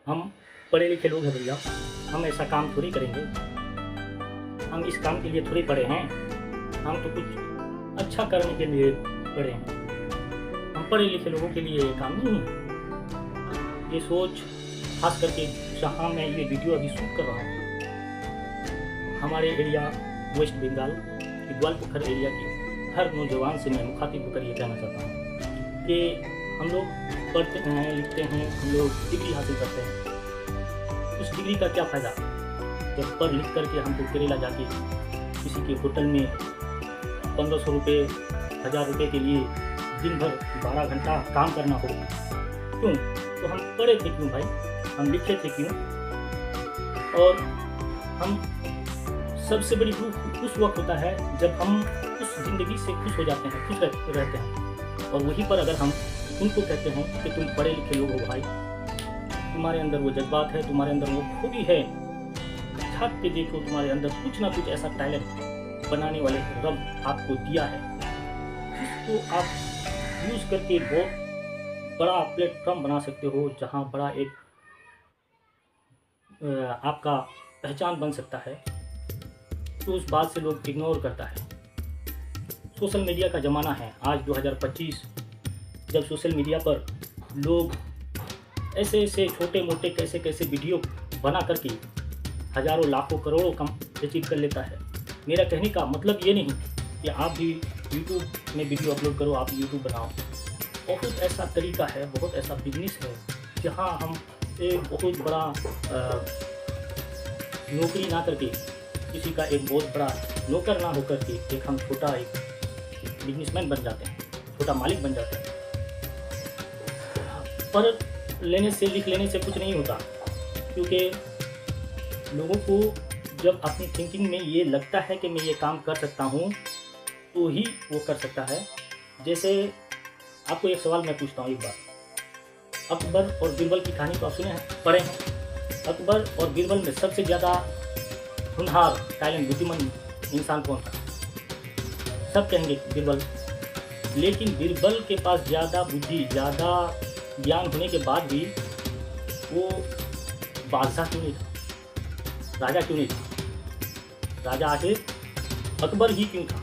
हम पढ़े लिखे लोग हैं भैया, हम ऐसा काम थोड़ी करेंगे। हम इस काम के लिए थोड़ी पढ़े हैं, हम तो कुछ अच्छा करने के लिए पढ़े हैं। हम पढ़े लिखे लोगों के लिए ये काम नहीं है। ये सोच खास करके जहाँ मैं ये वीडियो अभी शूट कर रहा हूँ, हमारे एरिया वेस्ट बंगाल की ग्वालपोखर एरिया की हर नौजवान से मैं मुखातिब होकर ये कहना चाहता हूँ कि हम लोग पढ़ते हैं, लिखते हैं, हम लोग डिग्री हासिल करते हैं। उस डिग्री का क्या फ़ायदा जब पढ़ लिख करके हमको केरला जाके किसी के होटल में 1500 रुपये, 1000 रुपये के लिए दिन भर 12 घंटा काम करना हो। क्यों? तो हम पढ़े थे क्यों भाई, हम लिखे थे क्यों? और हम सबसे बड़ी दुख उस वक्त होता है जब हम उस ज़िंदगी से खुश हो जाते हैं, खुश रहते हैं, और वहीं पर अगर हम उनको कहते हैं कि तुम पढ़े लिखे लोग हो भाई, तुम्हारे अंदर वो जज्बात है, तुम्हारे अंदर वो खूबी है, झाँक के देखो, तुम्हारे अंदर कुछ ना कुछ ऐसा टैलेंट बनाने वाले रब आपको दिया है, जिसको आप यूज़ करके बहुत बड़ा प्लेटफॉर्म बना सकते हो, जहाँ बड़ा एक आपका पहचान बन सकता है। तो उस बात से लोग इग्नोर करता है। सोशल मीडिया का ज़माना है आज 2025, जब सोशल मीडिया पर लोग ऐसे ऐसे छोटे मोटे कैसे कैसे वीडियो बना करके हज़ारों लाखों करोड़ों कम अचीव कर लेता है। मेरा कहने का मतलब ये नहीं कि आप भी यूट्यूब में वीडियो अपलोड करो, आप यूट्यूब बनाओ। बहुत ऐसा तरीका है, बहुत ऐसा बिजनेस है जहाँ हम एक बहुत बड़ा नौकरी ना करके, किसी का एक बहुत बड़ा नौकर ना होकर के एक हम छोटा एक बिजनेसमैन बन जाते हैं, छोटा मालिक बन जाते हैं। पर लेने से, लिख लेने से कुछ नहीं होता, क्योंकि लोगों को जब अपनी थिंकिंग में ये लगता है कि मैं ये काम कर सकता हूँ तो ही वो कर सकता है। जैसे आपको एक सवाल मैं पूछता हूँ एक बार, अकबर और बीरबल की कहानी तो आप सुने हैं, पढ़े हैं। अकबर और बीरबल में सबसे ज़्यादा होनहार, टैलेंट, बुद्धिमान इंसान कौन था? सब कहेंगे बीरबल। लेकिन बीरबल के पास ज़्यादा बुद्धि, ज़्यादा ज्ञान होने के बाद भी वो बादशाह क्यों नहीं था, राजा क्यों नहीं था? राजा आखिर अकबर ही क्यों था?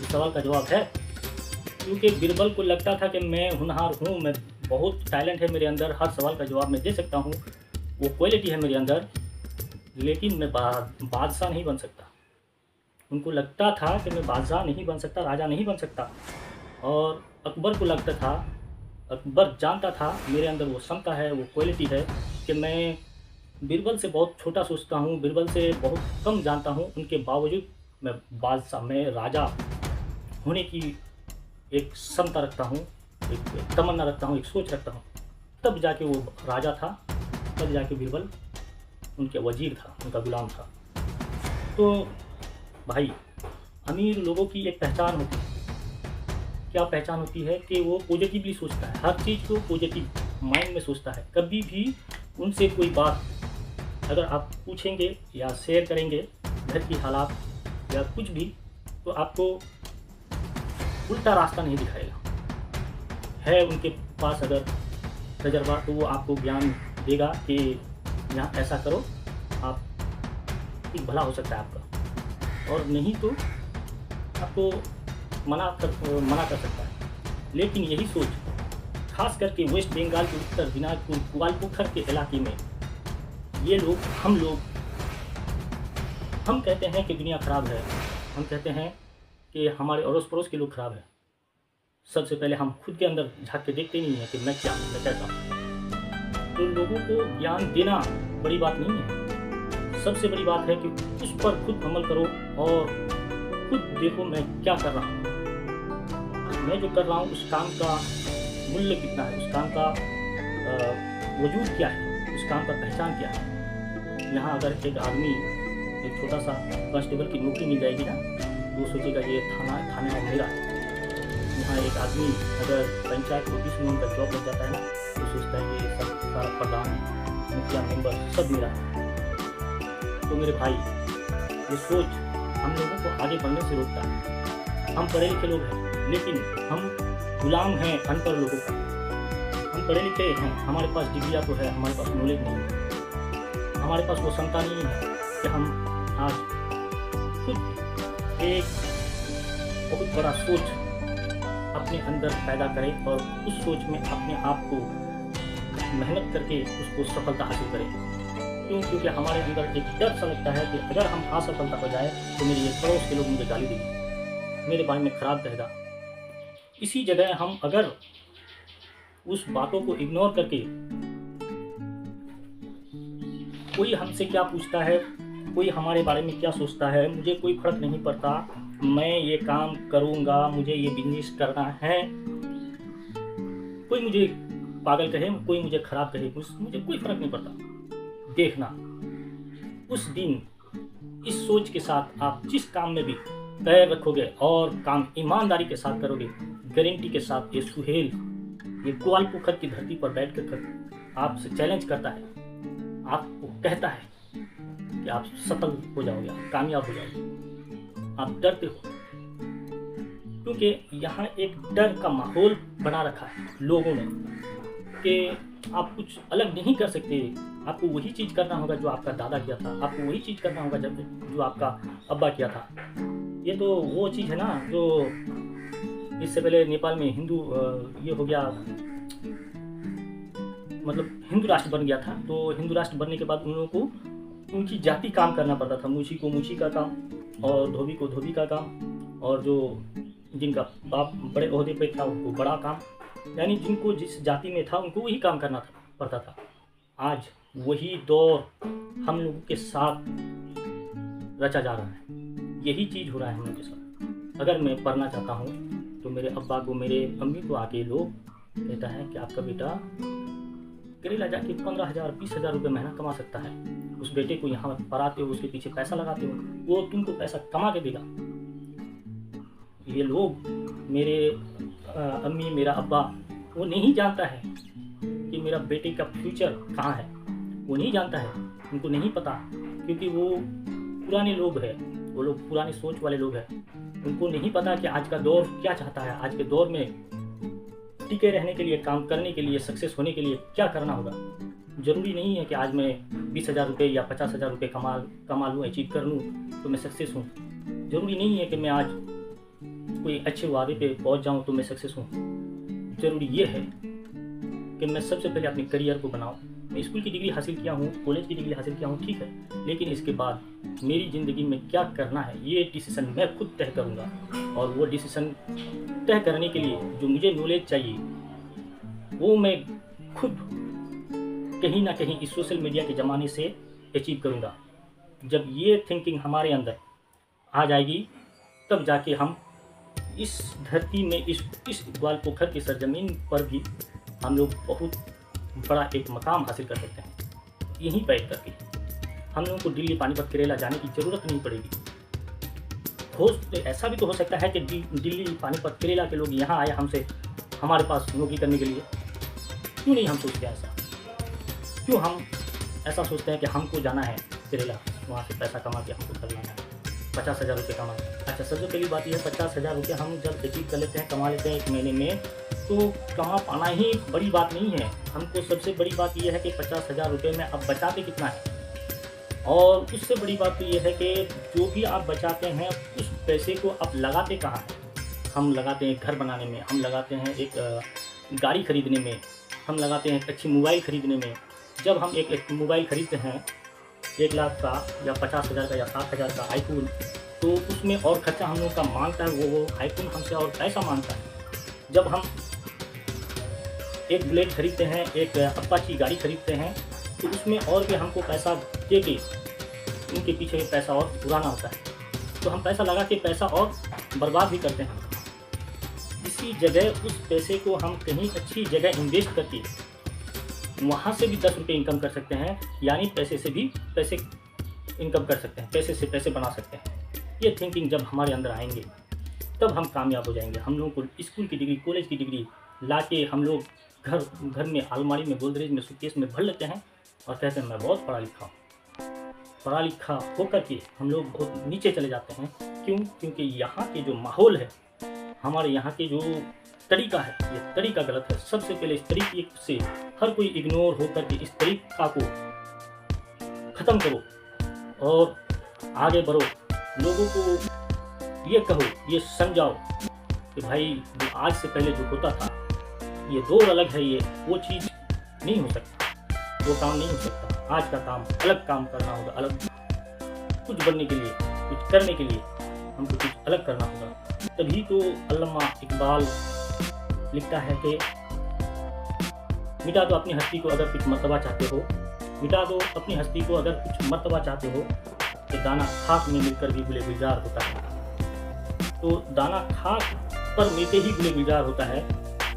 इस सवाल का जवाब है क्योंकि बीरबल को लगता था कि मैं होनहार हूँ, मैं बहुत टैलेंट है मेरे अंदर, हर सवाल का जवाब मैं दे सकता हूँ, वो क्वालिटी है मेरे अंदर, लेकिन मैं बादशाह नहीं बन सकता। उनको लगता था कि मैं बादशाह नहीं बन सकता, राजा नहीं बन सकता। और अकबर को लगता था, अकबर जानता था मेरे अंदर वो क्षमता है, वो क्वालिटी है कि मैं बीरबल से बहुत छोटा सोचता हूँ, बीरबल से बहुत कम जानता हूँ, उनके बावजूद मैं बादशाह, मैं राजा होने की एक क्षमता रखता हूँ, एक तमन्ना रखता हूँ, एक सोच रखता हूँ। तब जाके वो राजा था, तब जाके बीरबल उनके वजीर था, उनका गुलाम था। तो भाई, अमीर लोगों की एक पहचान होती है। क्या पहचान होती है? कि वो पॉजिटिवली सोचता है, हर चीज़ को पॉजिटिव माइंड में सोचता है। कभी भी उनसे कोई बात अगर आप पूछेंगे या शेयर करेंगे, घर की हालात या कुछ भी, तो आपको उल्टा रास्ता नहीं दिखाएगा। है उनके पास अगर तजर्बा, तो वो आपको ज्ञान देगा कि यहाँ ऐसा करो, आप कुछ भला हो सकता है आपका, और नहीं तो आपको मना कर सकता है। लेकिन यही सोच खास करके वेस्ट बंगाल के उत्तर दिनाजपुर ग्वालपोखर के इलाके में ये लोग, हम कहते हैं कि दुनिया ख़राब है, हम कहते हैं कि हमारे अड़ोस पड़ोस के लोग ख़राब हैं। सबसे पहले हम खुद के अंदर झाँक के देखते नहीं हैं कि मैं कैसा हूँ। तो लोगों को ज्ञान देना बड़ी बात नहीं है, सबसे बड़ी बात है कि उस पर खुद अमल करो और खुद देखो मैं क्या कर रहा हूँ, मैं जो कर रहा हूँ उस काम का मूल्य कितना है, उस काम का वजूद क्या है, उस काम का पहचान क्या है। यहाँ अगर एक आदमी एक छोटा सा कांस्टेबल की नौकरी मिल जाएगी ना, तो वो सोचेगा ये थाने में मेरा है। यहाँ एक आदमी अगर पंचायत ऑफिस में उनका जॉब लग जाता है ना, तो सोचता है कि सब सारा प्रधान, मुखिया, मेंबर सब मेरा है। तो मेरे भाई, ये सोच हम लोगों को आगे बढ़ने से रोकता है। हम पढ़े लिखे लोग हैं, लेकिन हम गुलाम हैं अनपढ़ लोगों का। हम पढ़े लिखे हैं, हमारे पास डिग्रियाँ तो है, हमारे पास नॉलेज नहीं है, हमारे पास वो क्षमता नहीं है कि हम आज खुद एक बहुत बड़ा सोच अपने अंदर पैदा करें और उस सोच में अपने आप को मेहनत करके उसको सफलता हासिल करें। क्यों? क्योंकि हमारे अंदर एक डर सा लगता है कि अगर हम असफलता हो जाए तो मेरे ये पड़ोस के लोग मुझे गाली देंगे, मेरे बारे में खराब कहेगा। इसी जगह हम अगर उस बातों को इग्नोर करके, कोई हमसे क्या पूछता है, कोई हमारे बारे में क्या सोचता है, मुझे कोई फर्क नहीं पड़ता, मैं ये काम करूँगा, मुझे ये बिजनेस करना है, कोई मुझे पागल कहे, कोई मुझे खराब कहे, मुझे कोई फर्क नहीं पड़ता। देखना, उस दिन इस सोच के साथ आप जिस काम में भी पैर रखोगे और काम ईमानदारी के साथ करोगे, गारंटी के साथ ये सुहेल, ये ग्वालपोखर की धरती पर बैठ कर आपसे चैलेंज करता है, आपको कहता है कि आप सफल हो जाओगे, आप कामयाब हो जाओगे। आप डरते हो क्योंकि यहाँ एक डर का माहौल बना रखा है लोगों ने कि आप कुछ अलग नहीं कर सकते, आपको वही चीज़ करना होगा जो आपका दादा किया था, आपको वही चीज़ करना होगा जो आपका अब्बा किया था। ये तो वो चीज़ है ना जो इससे पहले नेपाल में हिंदू ये हो गया, मतलब हिंदू राष्ट्र बन गया था। तो हिंदू राष्ट्र बनने के बाद उन लोगों को उनकी जाति काम करना पड़ता था, मूछी को मूछी का काम और धोबी को धोबी का काम, और जो जिनका बाप बड़े ओहदे पे था उनको बड़ा काम, यानी जिनको जिस जाति में था उनको वही काम करना पड़ता था। आज वही दौर हम लोगों के साथ रचा जा रहा है, यही चीज़ हो रहा है हम लोगों के साथ। अगर मैं पढ़ना चाहता हूँ तो मेरे अब्बा को, मेरे अम्मी को आके लोग कहता है कि आपका बेटा करेला जाके 15,000 20,000 रुपये महीना कमा सकता है, उस बेटे को यहाँ पढ़ाते हो, उसके पीछे पैसा लगाते हो, वो तुमको पैसा कमा के देगा। ये लोग, मेरे अम्मी, मेरा अब्बा, वो नहीं जानता है कि मेरा बेटे का फ्यूचर कहाँ है, वो नहीं जानता है, उनको नहीं पता, क्योंकि वो पुराने लोग हैं, वो लोग पुरानी सोच वाले लोग हैं। उनको नहीं पता कि आज का दौर क्या चाहता है, आज के दौर में टिके रहने के लिए, काम करने के लिए, सक्सेस होने के लिए क्या करना होगा। ज़रूरी नहीं है कि आज मैं 20,000 रुपये या 50,000 रुपये कमा लूँ, अचीव कर लूँ तो मैं सक्सेस हूँ। ज़रूरी नहीं है कि मैं आज कोई अच्छे वादे पे पहुँच जाऊँ तो मैं सक्सेस हूँ। ज़रूरी ये है कि मैं सबसे पहले अपने करियर को बनाऊँ। मैं स्कूल की डिग्री हासिल किया हूँ, कॉलेज की डिग्री हासिल किया हूँ, ठीक है, लेकिन इसके बाद मेरी ज़िंदगी में क्या करना है ये डिसीज़न मैं खुद तय करूँगा। और वो डिसीज़न तय करने के लिए जो मुझे नॉलेज चाहिए वो मैं खुद कहीं ना कहीं इस सोशल मीडिया के ज़माने से अचीव करूँगा। जब ये थिंकिंग हमारे अंदर आ जाएगी तब जाके हम इस धरती में, इस ग्वालपोखर की सरजमीन पर भी हम लोग बहुत बड़ा एक मकाम हासिल कर सकते हैं। यहीं बैठ करके हम लोगों को दिल्ली, पानीपत, केरला जाने की ज़रूरत नहीं पड़ेगी। ऐसा भी तो हो सकता है कि दिल्ली, पानीपत, केरला के लोग यहाँ आए हमसे, हमारे पास नौकरी करने के लिए। क्यों नहीं हम सोचते हैं ऐसा? क्यों हम ऐसा सोचते हैं कि हमको जाना है केरला, वहाँ से पैसा कमा के हमको करना है, 50,000 रुपये कमा। अच्छा, सबसे पहली बात यह है 50,000 रुपये हम जब अचीव कर लेते हैं, कमा लेते हैं एक महीने में, तो कमा पाना ही बड़ी बात नहीं है। हमको सबसे बड़ी बात यह है कि 50,000 रुपये में अब बचाते कितना है, और उससे बड़ी बात तो ये है कि जो भी आप बचाते हैं उस पैसे को आप लगाते कहाँ हैं। हम लगाते हैं घर बनाने में, हम लगाते हैं एक गाड़ी खरीदने में, हम लगाते हैं एक अच्छी मोबाइल खरीदने में। जब हम एक मोबाइल खरीदते हैं 1 लाख का या 50,000 का या 60,000 का आईफोन, तो उसमें और खर्चा हम लोग का मांगता है, वो आईफोन हमसे और पैसा मांगता है। जब हम एक बुलेट खरीदते हैं, एक अपाची गाड़ी खरीदते हैं, तो उसमें और भी हमको पैसा दे के उनके पीछे पैसा और पुराना होता है, तो हम पैसा लगा के पैसा और बर्बाद भी करते हैं। इसी जगह उस पैसे को हम कहीं अच्छी जगह इन्वेस्ट करके वहाँ से भी 10 रुपये इनकम कर सकते हैं, यानी पैसे से भी पैसे इनकम कर सकते हैं, पैसे से पैसे बना सकते हैं। ये थिंकिंग जब हमारे अंदर आएंगे तब हम कामयाब हो जाएंगे। हम लोगों को स्कूल की डिग्री, कॉलेज की डिग्री ला के हम लोग घर में, अलमारी में, गोदरेज में, सूटकेस में भर लेते हैं और कहते हैं मैं बहुत पढ़ा लिखा हूँ। पढ़ा लिखा होकर के हम लोग बहुत नीचे चले जाते हैं। क्यों? क्योंकि यहाँ के जो माहौल है, हमारे यहाँ के जो तरीका है, ये तरीका गलत है। सबसे पहले इस तरीके से हर कोई इग्नोर होकर के इस तरीका को ख़त्म करो और आगे बढ़ो। लोगों को ये कहो, ये समझाओ कि भाई जो आज से पहले जो होता था ये दौर अलग है, ये वो चीज़ नहीं हो सकता, वो काम नहीं हो सकता। आज का काम अलग काम करना होगा, अलग कुछ बनने के लिए, कुछ करने के लिए हमको कुछ अलग करना होगा। तभी तो अल्लामा इकबाल लिखता है कि मिटा दो अपनी हस्ती को अगर कुछ मर्तबा चाहते हो, मिटा दो अपनी हस्ती को अगर कुछ मर्तबा चाहते हो, कि दाना खाक में मिलकर भी गुले गुलजार होता है। तो दाना खाक पर मिलते ही गुले गुलजार होता है।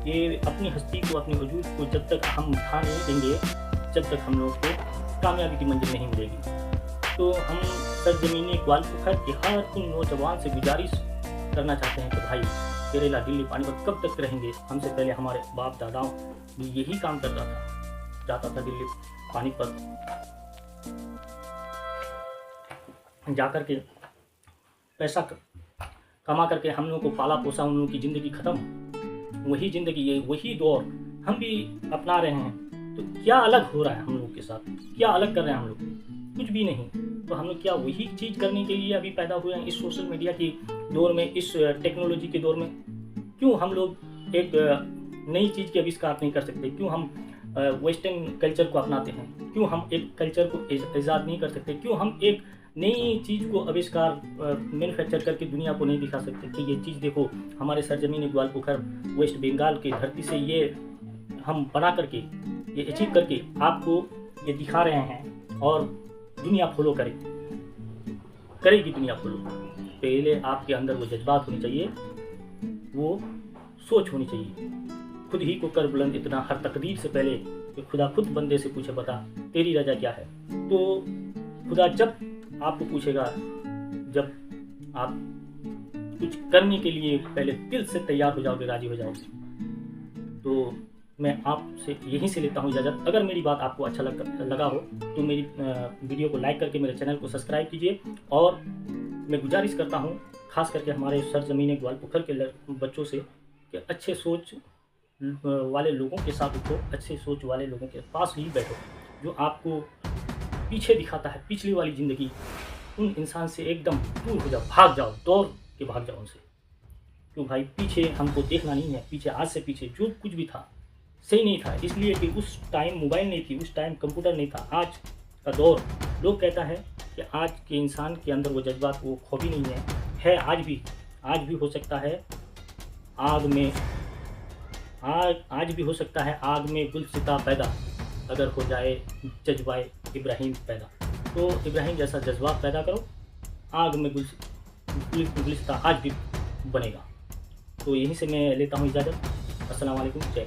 ये अपनी हस्ती को, अपने वजूद को जब तक हम उठा नहीं देंगे, जब तक हम लोग को कामयाबी की मंजिल नहीं मिलेगी। तो हम सरजमीनी ग्वालपुखर के हर उन नौजवान से गुजारिश करना चाहते हैं कि भाई केरला दिल्ली पानीपत कब तक रहेंगे। हमसे पहले हमारे बाप दादाओं भी यही काम करता था, जाता था दिल्ली पानीपत, जाकर के पैसा कमा करके हम लोगों को पाला पोसा, उन लोगों की ज़िंदगी ख़त्म। वही ज़िंदगी, ये वही दौर हम भी अपना रहे हैं। तो क्या अलग हो रहा है हम लोग के साथ, क्या अलग कर रहे हैं हम लोग? कुछ भी नहीं। तो हम लोग क्या वही चीज़ करने के लिए अभी पैदा हुए हैं इस सोशल मीडिया की दौर में, इस टेक्नोलॉजी के दौर में? क्यों हम लोग एक नई चीज़ के आविष्कार नहीं कर सकते? क्यों हम वेस्टर्न कल्चर को अपनाते हैं? क्यों हम एक कल्चर को ईजाद नहीं कर सकते? क्यों हम एक नई चीज़ को आविष्कार मैन्युफैक्चर करके दुनिया को नहीं दिखा सकते कि ये चीज़ देखो हमारे सरजमीन ग्वालपुखर वेस्ट बंगाल की धरती से ये हम बना करके, ये अचीव करके आपको ये दिखा रहे हैं और दुनिया फॉलो करेगी दुनिया फॉलो। पहले आपके अंदर वो जज्बात होनी चाहिए, वो सोच होनी चाहिए। खुद ही को कर बुलंद इतना हर तकदीर से पहले कि खुदा खुद बंदे से पूछे बता तेरी रजा क्या है। तो खुदा जब आपको पूछेगा, जब आप कुछ करने के लिए पहले दिल से तैयार हो जाओगे, राजी हो जाओगे। तो मैं आपसे यहीं से लेता हूँ इजाज़त। अगर मेरी बात आपको अच्छा लगा हो तो मेरी वीडियो को लाइक करके मेरे चैनल को सब्सक्राइब कीजिए। और मैं गुजारिश करता हूँ खास करके हमारे सरजमीन ग्वालपुखर के बच्चों से कि अच्छे सोच वाले लोगों के साथ उठो, अच्छे सोच वाले लोगों के पास ही बैठो। जो आपको पीछे दिखाता है पिछली वाली ज़िंदगी, उन इंसान से एकदम दूर हो जाओ, भाग जाओ, दौड़ के भाग जाओ उनसे। क्यों भाई, पीछे हमको देखना नहीं है। पीछे, आज से पीछे जो कुछ भी था सही नहीं था, इसलिए कि उस टाइम मोबाइल नहीं थी, उस टाइम कंप्यूटर नहीं था। आज का दौर, लोग कहता है कि आज के इंसान के अंदर वो जज्बात, वो खूबी नहीं है आज भी हो सकता है आग में, आज भी हो सकता है आग में गुलसिता पैदा, अगर हो जाए जज्बाए इब्राहिम पैदा। तो इब्राहिम जैसा जज्बा पैदा करो, आग में गुलसिता आज भी बनेगा। तो यहीं से मैं लेता हूँ इजाज़त। अस्सलाम वालेकुम। जय